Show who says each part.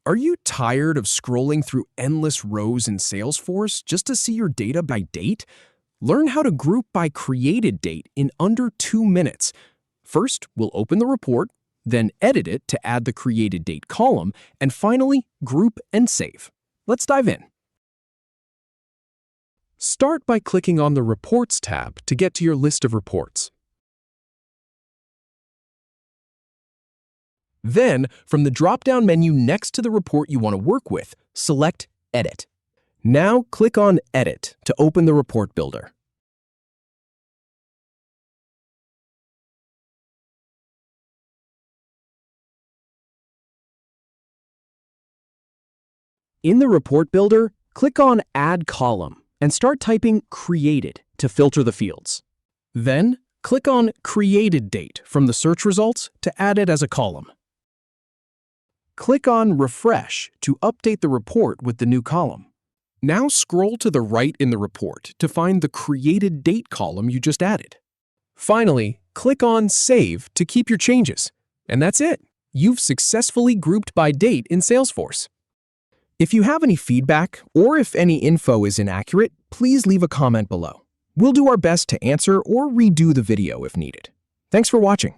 Speaker 1: Are you tired of scrolling through endless rows in Salesforce just to see your data by date? Learn how to group by created date in under 2 minutes. First, we'll open the report, then edit it to add the created date column, and finally, group and save. Let's dive in. Start by clicking on the Reports tab to get to your list of reports. Then, from the drop-down menu next to the report you want to work with, select Edit. Now, click on Edit to open the report builder. In the report builder, click on Add Column and start typing Created to filter the fields. Then, click on Created Date from the search results to add it as a column. Click on Refresh to update the report with the new column. Now scroll to the right in the report to find the Created Date column you just added. Finally, click on Save to keep your changes. And that's it. You've successfully grouped by date in Salesforce. If you have any feedback or if any info is inaccurate, please leave a comment below. We'll do our best to answer or redo the video if needed. Thanks for watching.